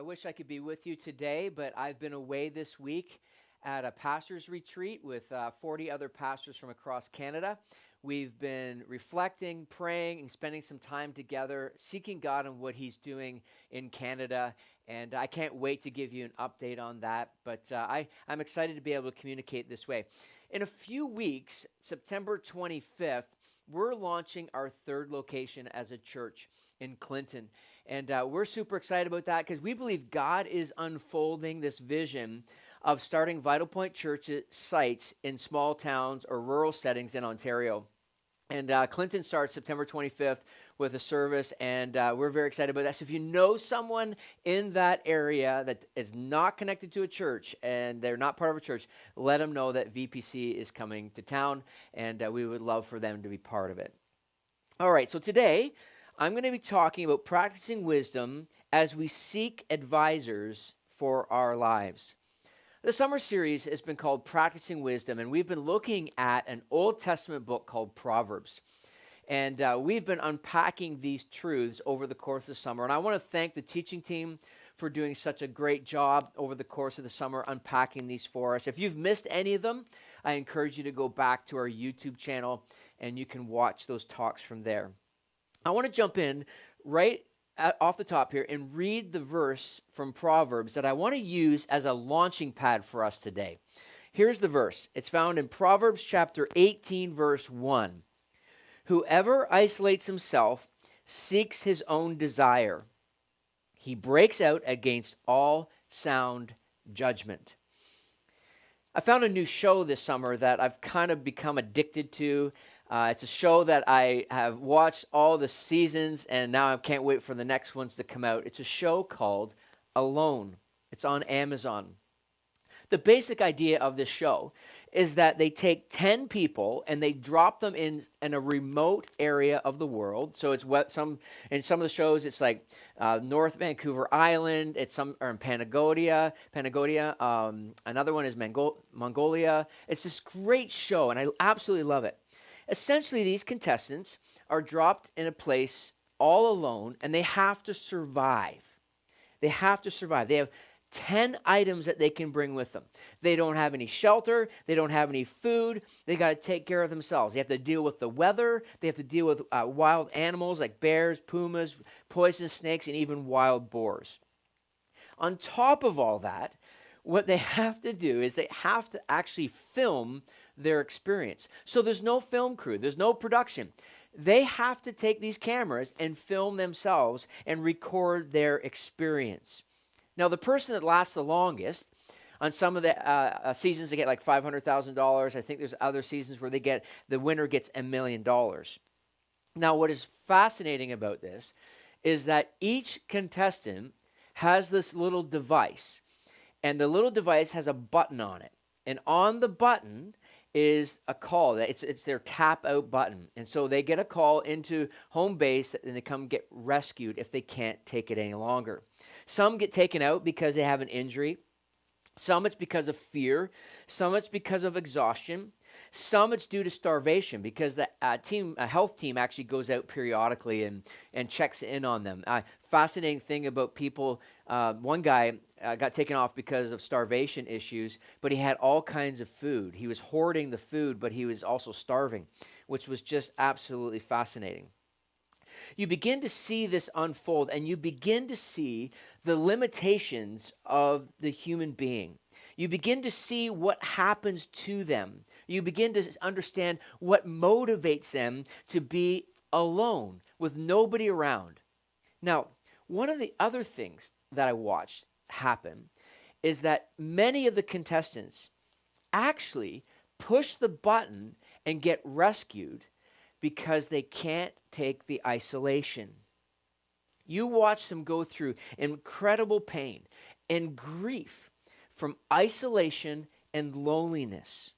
wish I could be with you today, but I've been away this week at a pastor's retreat with 40 other pastors from across Canada. We've been reflecting, praying, and spending some time together, seeking God on what He's doing in Canada. And I can't wait to give you an update on that. But I'm excited to be able to communicate this way. In a few weeks, September 25th, we're launching our third location as a church in Clinton. And we're super excited about that because we believe God is unfolding this vision of starting Vitalpoint church sites in small towns or rural settings in Ontario. And Clinton starts September 25th with a service, and we're very excited about that. So if you know someone in that area that is not connected to a church and they're not part of a church, let them know that VPC is coming to town, and we would love for them to be part of it. All right, so today I'm going to be talking about practicing wisdom as we seek advisors for our lives. The summer series has been called Practicing Wisdom, and we've been looking at an Old Testament book called Proverbs. And we've been unpacking these truths over the course of the summer. And I want to thank the teaching team for doing such a great job over the course of the summer unpacking these for us. If you've missed any of them, I encourage you to go back to our YouTube channel, and you can watch those talks from there. I want to jump in right off the top here and read the verse from Proverbs that I want to use as a launching pad for us today. Here's the verse. It's found in Proverbs chapter 18, verse 1. Whoever isolates himself seeks his own desire. He breaks out against all sound judgment. I found a new show this summer that I've kind of become addicted to. It's a show that I have watched all the seasons, and now I can't wait for the next ones to come out. It's a show called Alone. It's on Amazon. The basic idea of this show is that they take 10 people and they drop them in a remote area of the world. So it's in some of the shows it's like North Vancouver Island. It's some are in Patagonia. Another one is Mongolia. It's this great show, and I absolutely love it. Essentially, these contestants are dropped in a place all alone, and they have to survive. They have to survive. They have 10 items that they can bring with them. They don't have any shelter. They don't have any food. They got to take care of themselves. They have to deal with the weather. They have to deal with wild animals like bears, pumas, poisonous snakes, and even wild boars. On top of all that, what they have to do is they have to actually film their experience. So there's no film crew. There's no production. They have to take these cameras and film themselves and record their experience. Now, the person that lasts the longest, on some of the seasons, they get like $500,000. I think there's other seasons where the winner gets $1 million. Now, what is fascinating about this is that each contestant has this little device, and the little device has a button on it. And on the button is a call. It's their tap out button. And so they get a call into home base and they come get rescued if they can't take it any longer. Some get taken out because they have an injury. Some it's because of fear. Some it's because of exhaustion. Some it's due to starvation because the health team actually goes out periodically and checks in on them. Fascinating thing about people, one guy got taken off because of starvation issues, but he had all kinds of food. He was hoarding the food, but he was also starving, which was just absolutely fascinating. You begin to see this unfold, and you begin to see the limitations of the human being. You begin to see what happens to them. You begin to understand what motivates them to be alone with nobody around. Now, one of the other things that I watched happen is that many of the contestants actually push the button and get rescued because they can't take the isolation. You watch them go through incredible pain and grief from isolation and loneliness.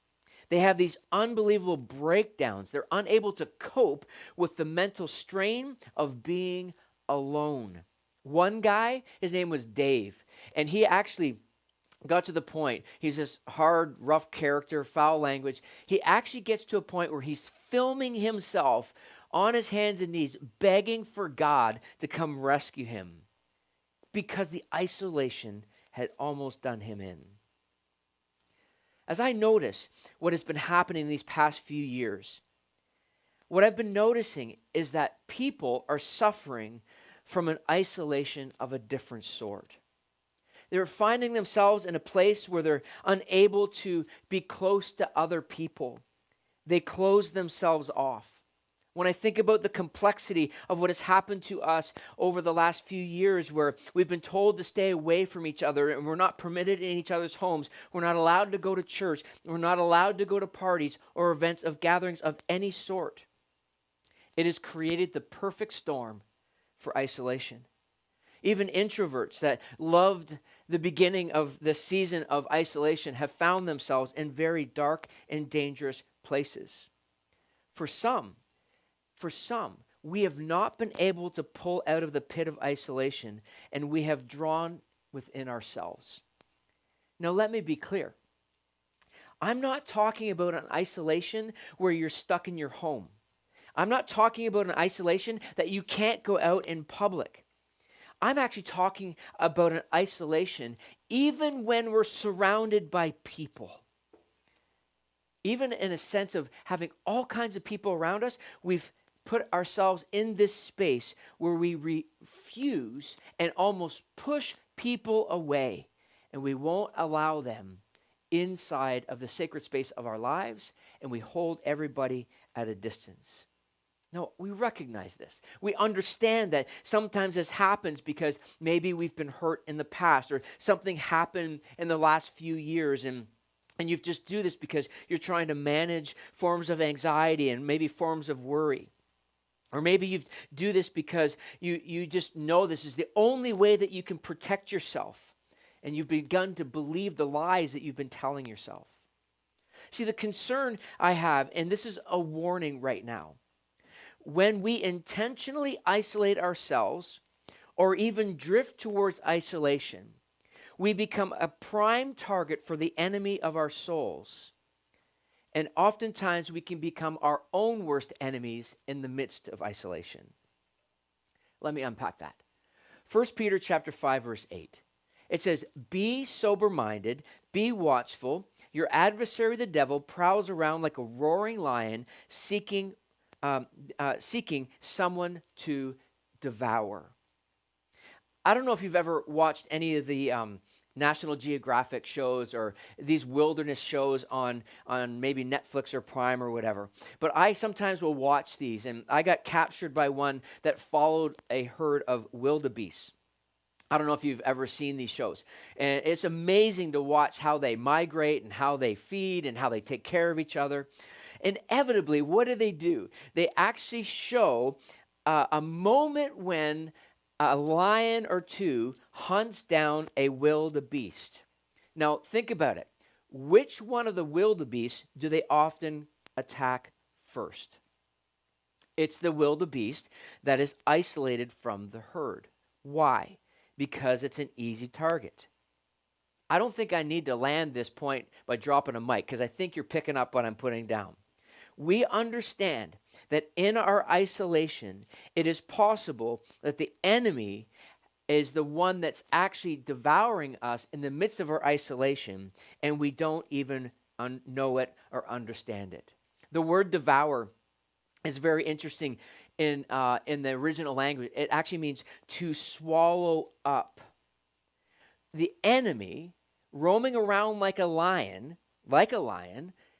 They have these unbelievable breakdowns. They're unable to cope with the mental strain of being alone. One guy, his name was Dave, and he actually got to the point, he's this hard, rough character, foul language. He actually gets to a point where he's filming himself on his hands and knees, begging for God to come rescue him. because the isolation had almost done him in. As I notice what has been happening these past few years, what I've been noticing is that people are suffering from an isolation of a different sort. They're finding themselves in a place where they're unable to be close to other people. They close themselves off. When I think about the complexity of what has happened to us over the last few years, where we've been told to stay away from each other and we're not permitted in each other's homes, we're not allowed to go to church, we're not allowed to go to parties or events of gatherings of any sort, it has created the perfect storm for isolation. Even introverts that loved the beginning of the season of isolation have found themselves in very dark and dangerous places. For some, we have not been able to pull out of the pit of isolation, and we have drawn within ourselves. Now, let me be clear. I'm not talking about an isolation where you're stuck in your home. I'm not talking about an isolation that you can't go out in public. I'm actually talking about an isolation even when we're surrounded by people. Even in a sense of having all kinds of people around us, we've put ourselves in this space where we refuse and almost push people away, and we won't allow them inside of the sacred space of our lives, and we hold everybody at a distance. No, we recognize this. We understand that sometimes this happens because maybe we've been hurt in the past, or something happened in the last few years, and you just do this because you're trying to manage forms of anxiety and maybe forms of worry. Or maybe you do this because you just know this is the only way that you can protect yourself, and you've begun to believe the lies that you've been telling yourself. See, the concern I have, and this is a warning right now, when we intentionally isolate ourselves or even drift towards isolation, we become a prime target for the enemy of our souls. And oftentimes we can become our own worst enemies in the midst of isolation. Let me unpack that. 1 Peter chapter 5, verse 8. It says, "Be sober-minded, be watchful. Your adversary, the devil, prowls around like a roaring lion, seeking someone to devour." I don't know if you've ever watched any of the National Geographic shows or these wilderness shows on maybe Netflix or Prime or whatever. But I sometimes will watch these, and I got captured by one that followed a herd of wildebeest. I don't know if you've ever seen these shows. And it's amazing to watch how they migrate and how they feed and how they take care of each other. Inevitably, what do? They actually show a moment when a lion or two hunts down a wildebeest. Now, think about it. Which one of the wildebeest do they often attack first? It's the wildebeest that is isolated from the herd. Why? Because it's an easy target. I don't think I need to land this point by dropping a mic, because I think you're picking up what I'm putting down. We understand that in our isolation, it is possible that the enemy is the one that's actually devouring us in the midst of our isolation, and we don't even know it or understand it. The word devour is very interesting in the original language. It actually means to swallow up. The enemy, roaming around like a lion,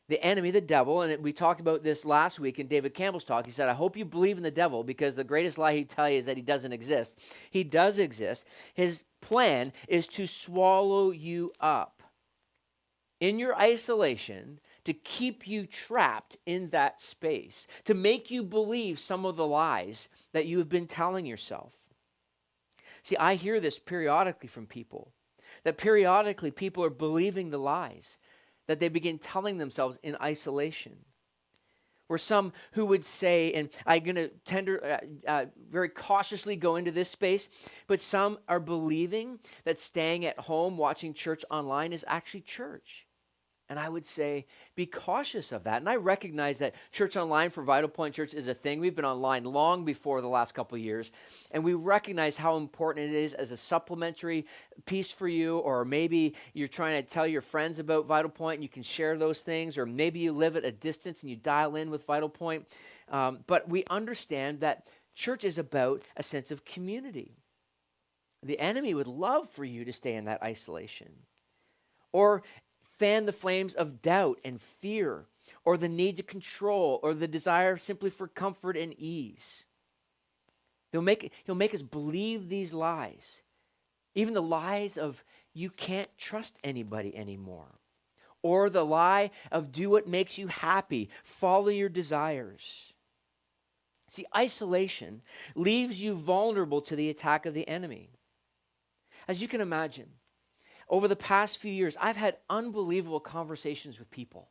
the enemy, the devil, and we talked about this last week in David Campbell's talk. He said, I hope you believe in the devil, because the greatest lie he'd tell you is that he doesn't exist. He does exist. His plan is to swallow you up in your isolation, to keep you trapped in that space, to make you believe some of the lies that you have been telling yourself. See, I hear this periodically from people, that periodically people are believing the lies that they begin telling themselves in isolation. Or some who would say, and I'm going to very cautiously go into this space, but some are believing that staying at home, watching church online is actually church. And I would say, be cautious of that. And I recognize that church online for Vital Point Church is a thing. We've been online long before the last couple of years. And we recognize how important it is as a supplementary piece for you. Or maybe you're trying to tell your friends about Vital Point and you can share those things. Or maybe you live at a distance and you dial in with Vital Point. But we understand that church is about a sense of community. The enemy would love for you to stay in that isolation. Or fan the flames of doubt and fear, or the need to control, or the desire simply for comfort and ease. He'll make us believe these lies, even the lies of you can't trust anybody anymore, or the lie of do what makes you happy, follow your desires. See, isolation leaves you vulnerable to the attack of the enemy. As you can imagine, over the past few years, I've had unbelievable conversations with people.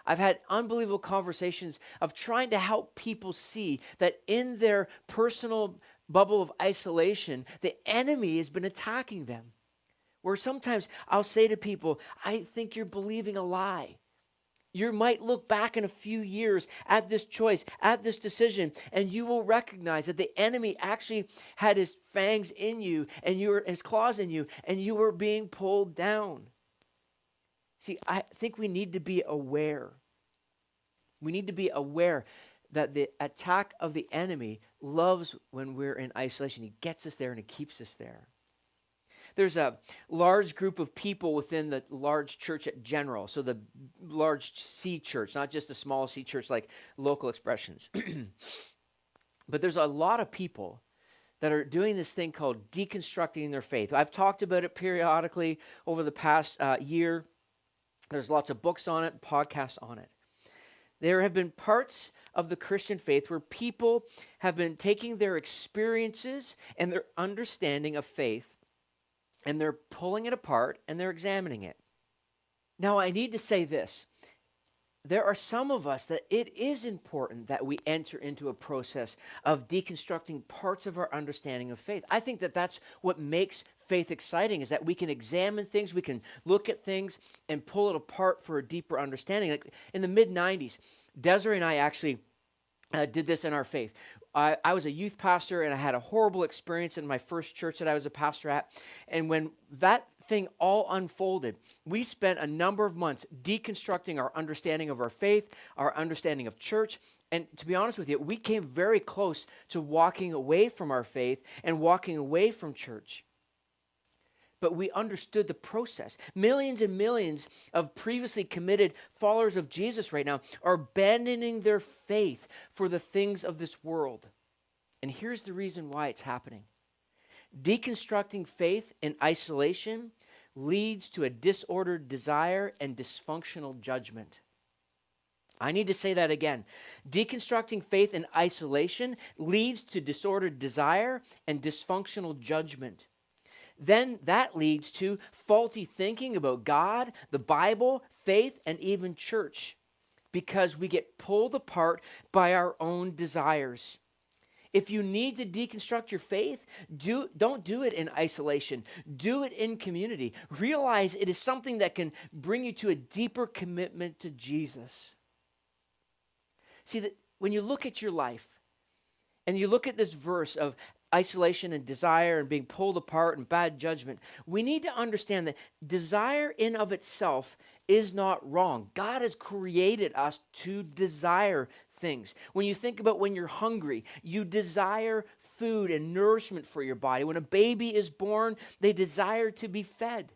I've had unbelievable conversations of trying to help people see that in their personal bubble of isolation, the enemy has been attacking them. Where sometimes I'll say to people, I think you're believing a lie. You might look back in a few years at this choice, at this decision, and you will recognize that the enemy actually had his fangs in you and his claws in you, and you were being pulled down. See, I think we need to be aware. We need to be aware that the attack of the enemy loves when we're in isolation. He gets us there and he keeps us there. There's a large group of people within the large church at general, so the large C church, not just a small C church like local expressions. But there's a lot of people that are doing this thing called deconstructing their faith. I've talked about it periodically over the past year. There's lots of books on it, podcasts on it. There have been parts of the Christian faith where people have been taking their experiences and their understanding of faith, and they're pulling it apart and they're examining it. Now, I need to say this. There are some of us that it is important that we enter into a process of deconstructing parts of our understanding of faith. I think that that's what makes faith exciting, is that we can examine things, we can look at things and pull it apart for a deeper understanding. Like in the mid-90s, Desiree and I actually did this in our faith. I was a youth pastor, and I had a horrible experience in my first church that I was a pastor at. And when that thing all unfolded, we spent a number of months deconstructing our understanding of our faith, our understanding of church. And to be honest with you, we came very close to walking away from our faith and walking away from church. But we understood the process. Millions and millions of previously committed followers of Jesus right now are abandoning their faith for the things of this world. And here's the reason why it's happening. Deconstructing faith in isolation leads to a disordered desire and dysfunctional judgment. I need to say that again. Deconstructing faith in isolation leads to disordered desire and dysfunctional judgment. Then that leads to faulty thinking about God, the Bible, faith, and even church, because we get pulled apart by our own desires. If you need to deconstruct your faith, don't do it in isolation. Do it in community. Realize it is something that can bring you to a deeper commitment to Jesus. See, that when you look at your life and you look at this verse of isolation and desire and being pulled apart and bad judgment, we need to understand that desire in of itself is not wrong. God has created us to desire things. When you think about when you're hungry, you desire food and nourishment for your body. When a baby is born, they desire to be fed.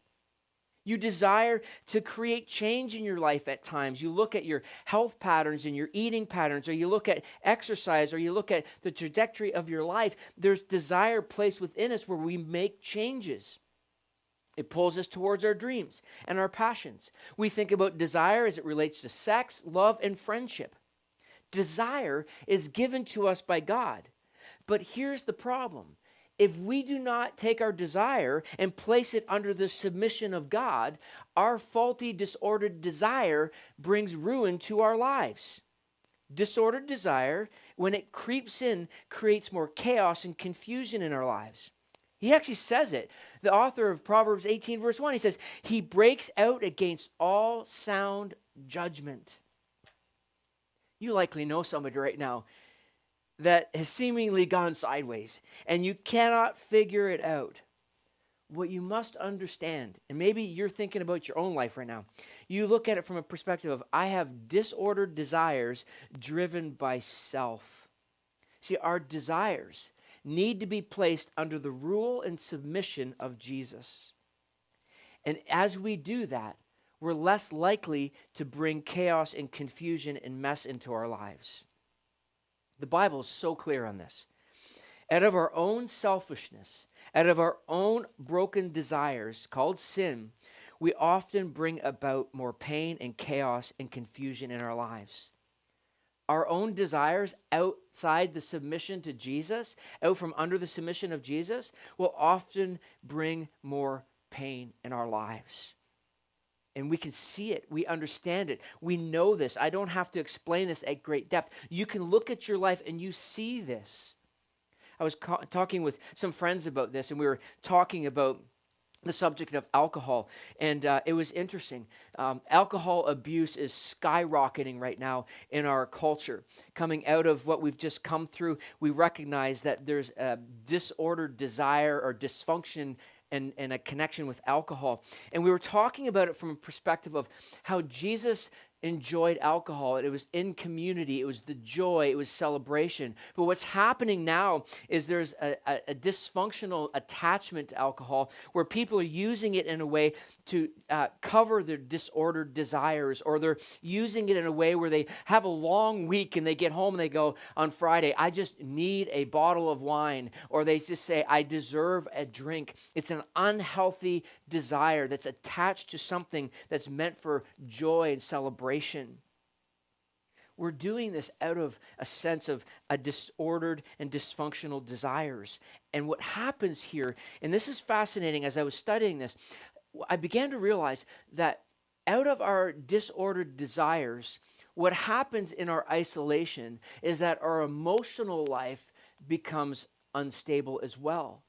You desire to create change in your life at times. You look at your health patterns and your eating patterns, or you look at exercise, or you look at the trajectory of your life. There's desire placed within us where we make changes. It pulls us towards our dreams and our passions. We think about desire as it relates to sex, love, and friendship. Desire is given to us by God. But here's the problem. If we do not take our desire and place it under the submission of God, our faulty, disordered desire brings ruin to our lives. Disordered desire, when it creeps in, creates more chaos and confusion in our lives. He actually says it. The author of Proverbs 18, verse 1, he says, he breaks out against all sound judgment. You likely know somebody right now that has seemingly gone sideways, and you cannot figure it out. What you must understand, and maybe you're thinking about your own life right now, you look at it from a perspective of, I have disordered desires driven by self. See, our desires need to be placed under the rule and submission of Jesus. And as we do that, we're less likely to bring chaos and confusion and mess into our lives. The Bible is so clear on this. Out of our own selfishness, out of our own broken desires called sin, we often bring about more pain and chaos and confusion in our lives. Our own desires outside the submission to Jesus, out from under the submission of Jesus, will often bring more pain in our lives. And we can see it. We understand it. We know this. I don't have to explain this at great depth. You can look at your life and you see this. I was talking with some friends about this, and we were talking about the subject of alcohol, and it was interesting. Alcohol abuse is skyrocketing right now in our culture. Coming out of what we've just come through, we recognize that there's a disordered desire or dysfunction and a connection with alcohol. And we were talking about it from a perspective of how Jesus enjoyed alcohol. It was in community. It was the joy. It was celebration. But what's happening now is there's a dysfunctional attachment to alcohol where people are using it in a way to cover their disordered desires, or they're using it in a way where they have a long week and they get home and they go on Friday, I just need a bottle of wine, or they just say, I deserve a drink. It's an unhealthy desire that's attached to something that's meant for joy and celebration. We're doing this out of a sense of a disordered and dysfunctional desires. And what happens here, and this is fascinating, as I was studying this, I began to realize that out of our disordered desires, what happens in our isolation is that our emotional life becomes unstable as well.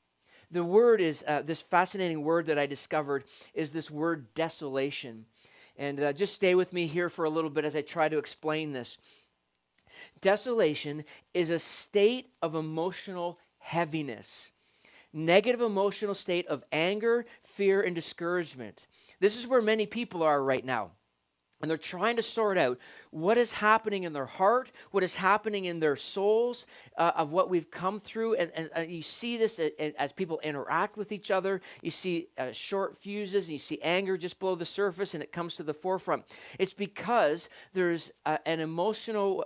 The word is, this fascinating word that I discovered is this word desolation. And just stay with me here for a little bit as I try to explain this. Desolation is a state of emotional heaviness, negative emotional state of anger, fear, and discouragement. This is where many people are right now. And they're trying to sort out what is happening in their heart, what is happening in their souls, of what we've come through. And you see this as people interact with each other. You see short fuses, and you see anger just below the surface, and it comes to the forefront. It's because there's an emotional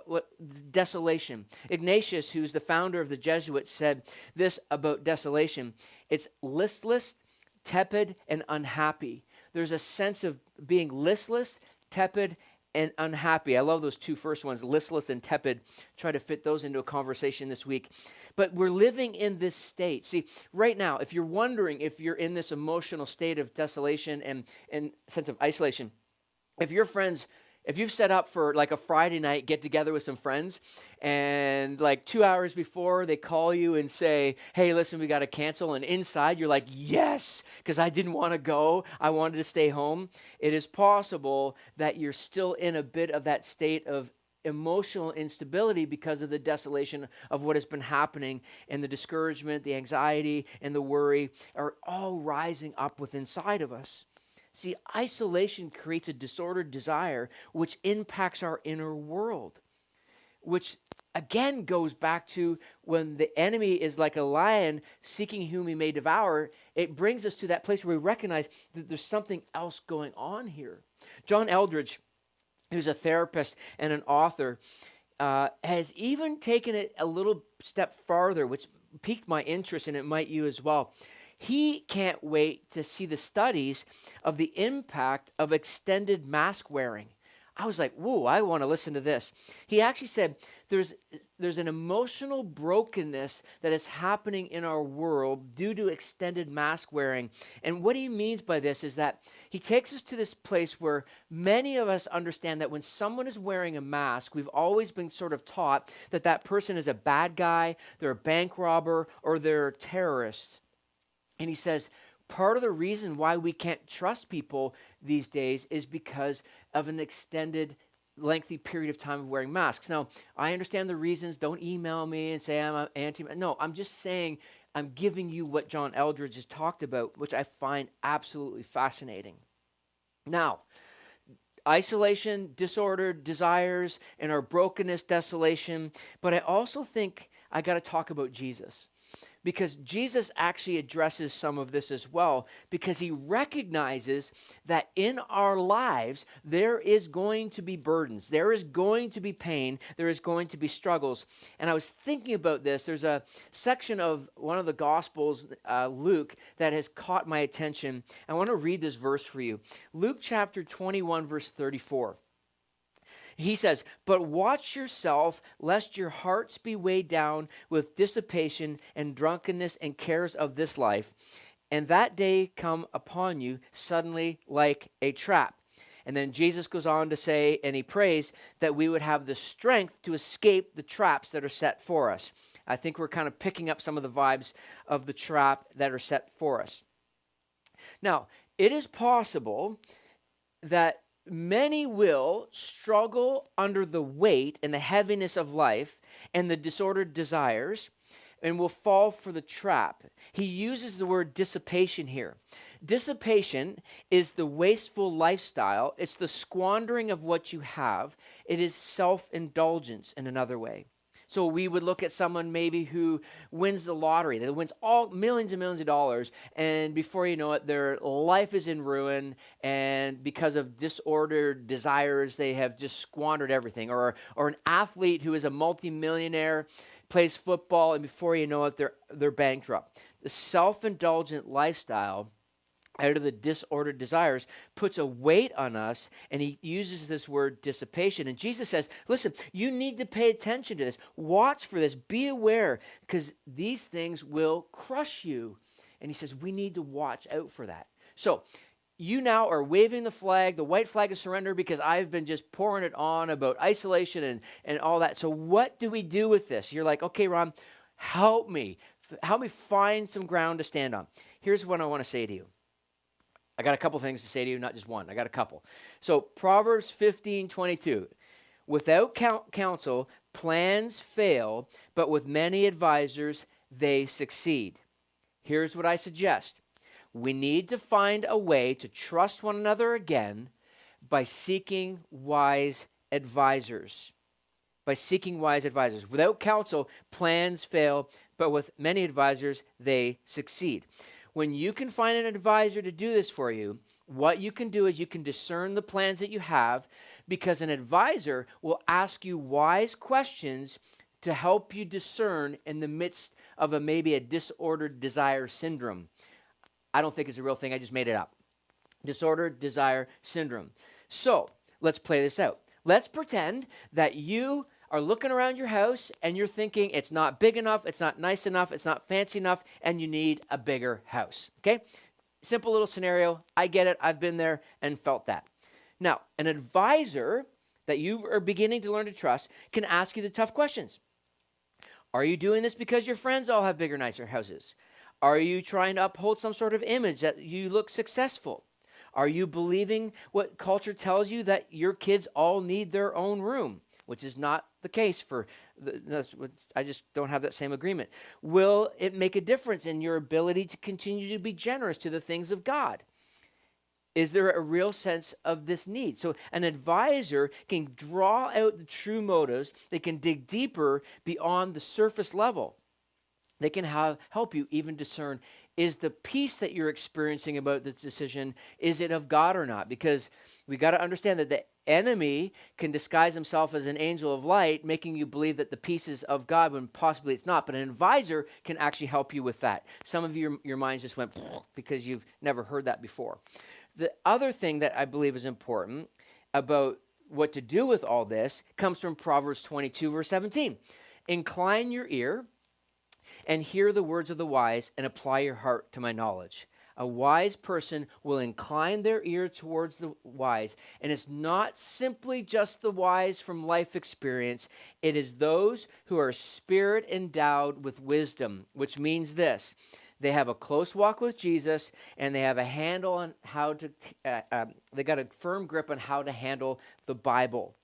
desolation. Ignatius, who's the founder of the Jesuits, said this about desolation. It's listless, tepid, and unhappy. There's a sense of being listless, tepid, and unhappy. I love those two first ones, listless and tepid. Try to fit those into a conversation this week. But we're living in this state. See, right now, if you're wondering if you're in this emotional state of desolation and sense of isolation, if you've set up for like a Friday night get together with some friends, and like 2 hours before they call you and say, hey, listen, we got to cancel. And inside you're like, yes, because I didn't want to go. I wanted to stay home. It is possible that you're still in a bit of that state of emotional instability because of the desolation of what has been happening, and the discouragement, the anxiety, and the worry are all rising up within inside of us. See, isolation creates a disordered desire which impacts our inner world, which again goes back to when the enemy is like a lion seeking whom he may devour. It brings us to that place where we recognize that there's something else going on here. John Eldredge, who's a therapist and an author, has even taken it a little step farther, which piqued my interest, and it might you as well. He can't wait to see the studies of the impact of extended mask wearing. I was like, whoa, I want to listen to this. He actually said there's an emotional brokenness that is happening in our world due to extended mask wearing. And what he means by this is that he takes us to this place where many of us understand that when someone is wearing a mask, we've always been sort of taught that that person is a bad guy, they're a bank robber, or they're a terrorist. And he says, part of the reason why we can't trust people these days is because of an extended, lengthy period of time of wearing masks. Now, I understand the reasons. Don't email me and say I'm anti. No, I'm just saying I'm giving you what John Eldredge has talked about, which I find absolutely fascinating. Now, isolation, disordered desires, and our brokenness, desolation. But I also think I got to talk about Jesus, because Jesus actually addresses some of this as well, because he recognizes that in our lives, there is going to be burdens, there is going to be pain, there is going to be struggles. And I was thinking about this. There's a section of one of the Gospels, Luke, that has caught my attention. I want to read this verse for you. Luke chapter 21, verse 34. He says, "But watch yourself, lest your hearts be weighed down with dissipation and drunkenness and cares of this life, and that day come upon you suddenly like a trap." And then Jesus goes on to say, and he prays that we would have the strength to escape the traps that are set for us. I think we're kind of picking up some of the vibes of the trap that are set for us. Now, it is possible that many will struggle under the weight and the heaviness of life and the disordered desires and will fall for the trap. He uses the word dissipation here. Dissipation is the wasteful lifestyle. It's the squandering of what you have. It is self-indulgence in another way. So we would look at someone maybe who wins the lottery, that wins all millions and millions of dollars, and before you know it, their life is in ruin, and because of disordered desires, they have just squandered everything. Or an athlete who is a multimillionaire, plays football, and before you know it, they're bankrupt. The self-indulgent lifestyle, out of the disordered desires, puts a weight on us, and he uses this word dissipation. And Jesus says, listen, you need to pay attention to this. Watch for this. Be aware, because these things will crush you. And he says, we need to watch out for that. So you now are waving the flag, the white flag of surrender, because I've been just pouring it on about isolation and all that. So what do we do with this? You're like, okay, Ron, help me. Help me find some ground to stand on. Here's what I want to say to you. I got a couple things to say to you, not just one. I got a couple. So Proverbs 15:22. Without counsel, plans fail, but with many advisors, they succeed. Here's what I suggest. We need to find a way to trust one another again by seeking wise advisors. By seeking wise advisors. Without counsel, plans fail, but with many advisors, they succeed. When you can find an advisor to do this for you, what you can do is you can discern the plans that you have, because an advisor will ask you wise questions to help you discern in the midst of maybe a disordered desire syndrome. I don't think it's a real thing. I just made it up. Disordered desire syndrome. So let's play this out. Let's pretend that you are looking around your house and you're thinking it's not big enough, it's not nice enough, it's not fancy enough, and you need a bigger house. Okay? Simple little scenario. I get it. I've been there and felt that. Now, an advisor that you are beginning to learn to trust can ask you the tough questions. Are you doing this because your friends all have bigger, nicer houses? Are you trying to uphold some sort of image that you look successful? Are you believing what culture tells you, that your kids all need their own room? Which is not the case for, I just don't have that same agreement. Will it make a difference in your ability to continue to be generous to the things of God? Is there a real sense of this need? So an advisor can draw out the true motives. They can dig deeper beyond the surface level. They can help you even discern, is the peace that you're experiencing about this decision, is it of God or not? Because we got to understand that the enemy can disguise himself as an angel of light, making you believe that the peace is of God when possibly it's not. But an advisor can actually help you with that. Some of your minds just went because you've never heard that before. The other thing that I believe is important about what to do with all this comes from Proverbs 22, verse 17. Incline your ear and hear the words of the wise, and apply your heart to my knowledge. A wise person will incline their ear towards the wise, and it's not simply just the wise from life experience. It is those who are spirit endowed with wisdom, which means this, they have a close walk with Jesus, and they have a handle on how to, they got a firm grip on how to handle the Bible.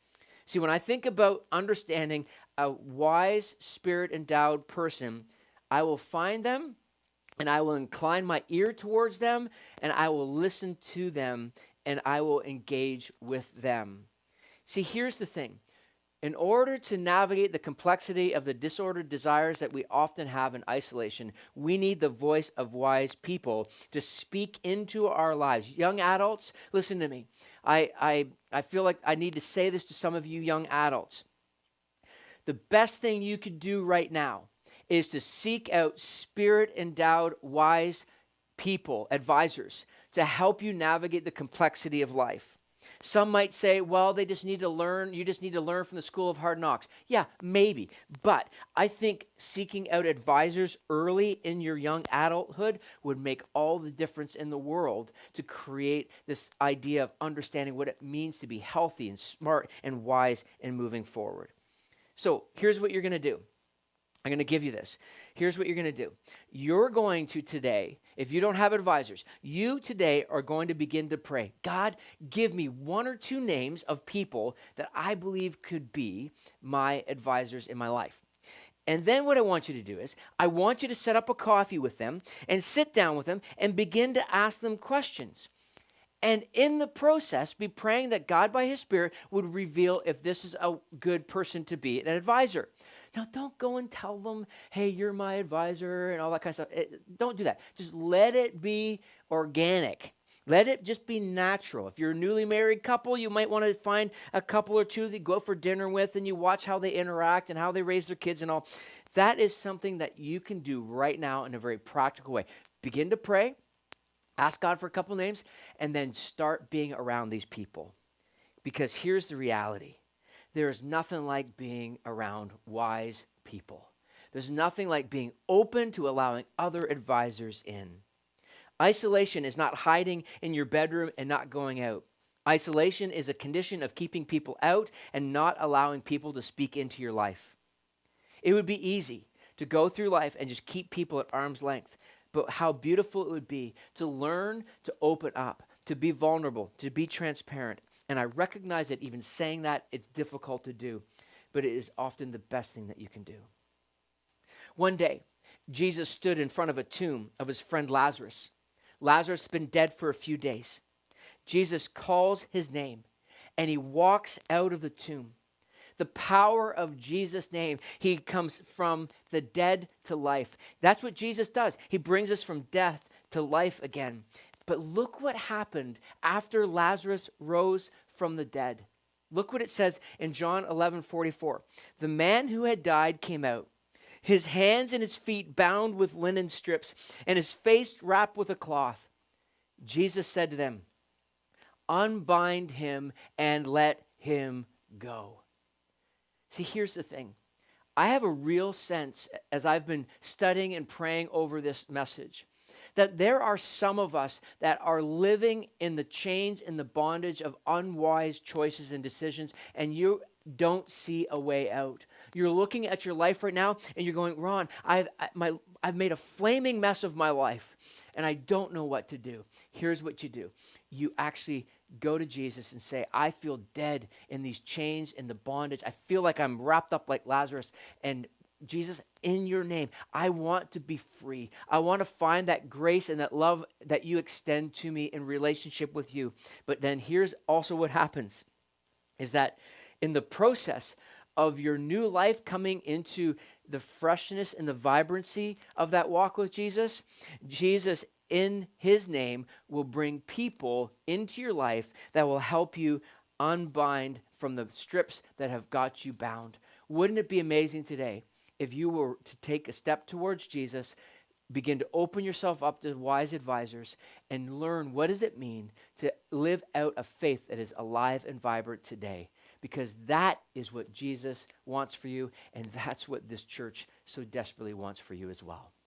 See, when I think about understanding a wise, spirit-endowed person, I will find them, and I will incline my ear towards them, and I will listen to them, and I will engage with them. See, here's the thing. In order to navigate the complexity of the disordered desires that we often have in isolation, we need the voice of wise people to speak into our lives. Young adults, listen to me. I feel like I need to say this to some of you young adults. The best thing you could do right now is to seek out spirit-endowed, wise people, advisors, to help you navigate the complexity of life. Some might say, well, they just need to learn. You just need to learn from the school of hard knocks. Yeah, maybe. But I think seeking out advisors early in your young adulthood would make all the difference in the world to create this idea of understanding what it means to be healthy and smart and wise and moving forward. So here's what you're going to do. I'm going to give you this. Here's what you're going to do. You're going to today, if you don't have advisors, you today are going to begin to pray. God, give me one or two names of people that I believe could be my advisors in my life. And then what I want you to do is, I want you to set up a coffee with them and sit down with them and begin to ask them questions. And in the process, be praying that God by his Spirit would reveal if this is a good person to be an advisor. Now, don't go and tell them, hey, you're my advisor and all that kind of stuff. Don't do that. Just let it be organic. Let it just be natural. If you're a newly married couple, you might want to find a couple or two that you go for dinner with and you watch how they interact and how they raise their kids and all. That is something that you can do right now in a very practical way. Begin to pray, ask God for a couple names, and then start being around these people. Because here's the reality. There is nothing like being around wise people. There's nothing like being open to allowing other advisors in. Isolation is not hiding in your bedroom and not going out. Isolation is a condition of keeping people out and not allowing people to speak into your life. It would be easy to go through life and just keep people at arm's length, but how beautiful it would be to learn to open up, to be vulnerable, to be transparent. And I recognize that even saying that, it's difficult to do, but it is often the best thing that you can do. One day, Jesus stood in front of a tomb of his friend Lazarus. Lazarus had been dead for a few days. Jesus calls his name, and he walks out of the tomb. The power of Jesus' name, he comes from the dead to life. That's what Jesus does. He brings us from death to life again. But look what happened after Lazarus rose from the dead. Look what it says in John 11:44. The man who had died came out, his hands and his feet bound with linen strips, and his face wrapped with a cloth. Jesus said to them, unbind him and let him go. See, here's the thing. I have a real sense, as I've been studying and praying over this message, that there are some of us that are living in the chains and the bondage of unwise choices and decisions, and you don't see a way out. You're looking at your life right now, and you're going, Ron, I've made a flaming mess of my life, and I don't know what to do. Here's what you do. You actually go to Jesus and say, I feel dead in these chains, in the bondage. I feel like I'm wrapped up like Lazarus, and Jesus, in your name, I want to be free. I want to find that grace and that love that you extend to me in relationship with you. But then here's also what happens, is that in the process of your new life coming into the freshness and the vibrancy of that walk with Jesus, Jesus, in his name, will bring people into your life that will help you unbind from the strips that have got you bound. Wouldn't it be amazing today if you were to take a step towards Jesus, begin to open yourself up to wise advisors, and learn what does it mean to live out a faith that is alive and vibrant today? Because that is what Jesus wants for you, and that's what this church so desperately wants for you as well.